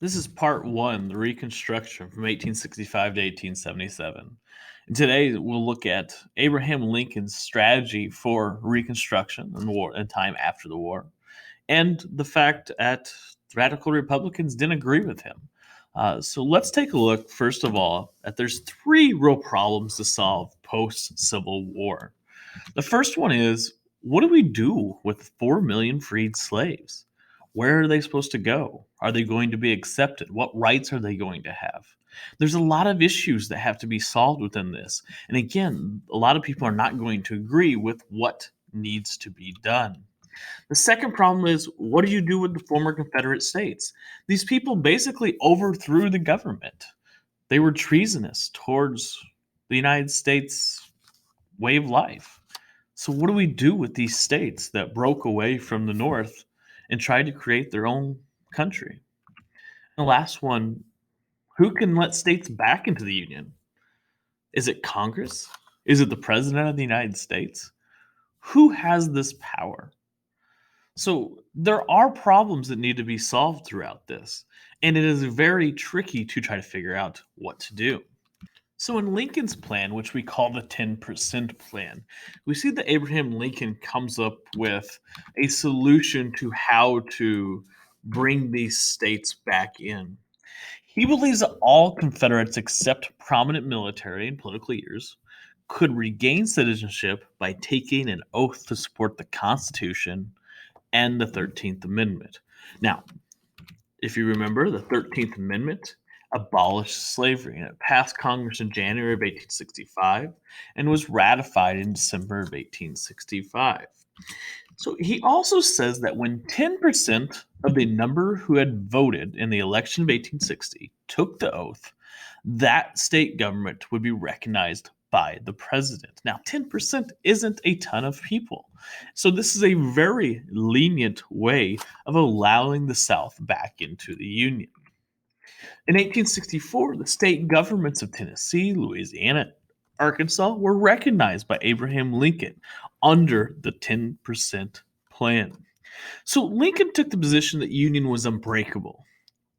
This is part one, the Reconstruction from 1865 to 1877. And today we'll look at Abraham Lincoln's strategy for Reconstruction and war and time after the war, and the fact that radical Republicans didn't agree with him. So let's take a look first of all at there's three real problems to solve post Civil War. The first one is, what do we do with 4 million freed slaves? Where are they supposed to go? Are they going to be accepted? What rights are they going to have? There's a lot of issues that have to be solved within this. And again, a lot of people are not going to agree with what needs to be done. The second problem is, what do you do with the former Confederate states? These people basically overthrew the government. They were treasonous towards the United States way of life. So, what do we do with these states that broke away from the North and tried to create their own country? The last one, who can let states back into the Union? Is it Congress? Is it the President of the United States? Who has this power? So, there are problems that need to be solved throughout this, and it is very tricky to try to figure out what to do. So, in Lincoln's plan, which we call the 10% plan, we see that Abraham Lincoln comes up with a solution to how to bring these states back in. He believes that all Confederates, except prominent military and political leaders, could regain citizenship by taking an oath to support the Constitution and the 13th Amendment. Now, if you remember, the 13th Amendment abolished slavery, and it passed Congress in January of 1865 and was ratified in December of 1865. So he also says that when 10% of the number who had voted in the election of 1860 took the oath, that state government would be recognized by the president. Now, 10% isn't a ton of people. So this is a very lenient way of allowing the South back into the Union. In 1864, the state governments of Tennessee, Louisiana, Arkansas were recognized by Abraham Lincoln under the 10% plan. So Lincoln took the position that Union was unbreakable,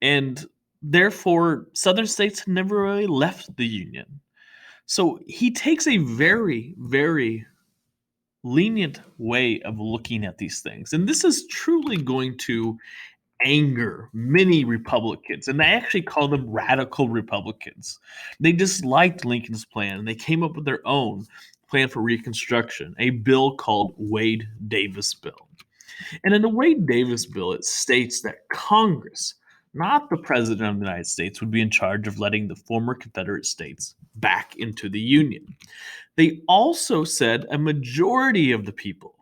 and therefore Southern states had never really left the Union. So he takes a very, very lenient way of looking at these things. And this is truly going to anger many Republicans, and they actually call them radical Republicans. They disliked Lincoln's plan, and they came up with their own plan for Reconstruction, a bill called Wade Davis Bill. And in the Wade Davis Bill, it states that Congress, not the President of the United States, would be in charge of letting the former Confederate states back into the Union. They also said a majority of the people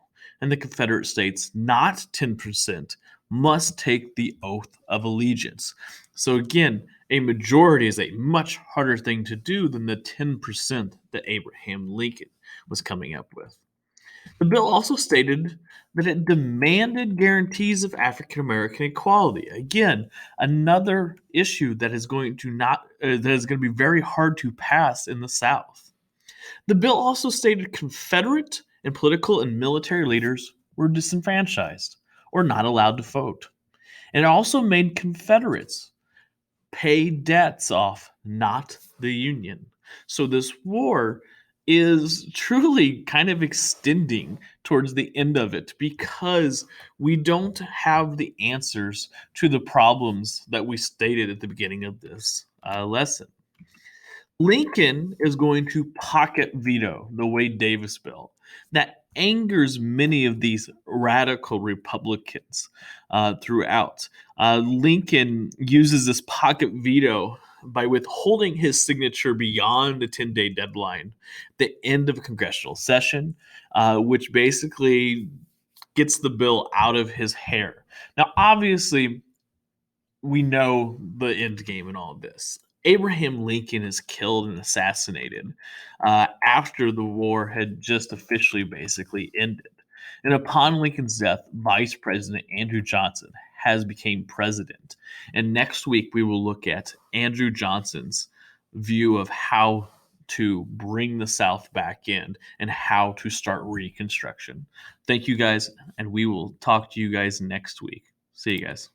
in the Confederate States, not 10%, must take the oath of allegiance. So, again, a majority is a much harder thing to do than the 10% that Abraham Lincoln was coming up with. The bill also stated that it demanded guarantees of African American equality. Again, another issue that is going to not that is going to be very hard to pass in the South. The bill also stated Confederate and political and military leaders were disenfranchised or not allowed to vote. And it also made Confederates pay debts off, not the Union. So this war is truly kind of extending towards the end of it because we don't have the answers to the problems that we stated at the beginning of this lesson. Lincoln is going to pocket veto the Wade Davis bill. That angers many of these radical Republicans throughout. Lincoln uses this pocket veto by withholding his signature beyond the 10-day deadline, the end of a congressional session, which basically gets the bill out of his hair. Now, obviously, we know the end game in all of this. Abraham Lincoln is killed and assassinated after the war had just officially basically ended. And upon Lincoln's death, Vice President Andrew Johnson has become president. And next week we will look at Andrew Johnson's view of how to bring the South back in and how to start Reconstruction. Thank you guys, and we will talk to you guys next week. See you guys.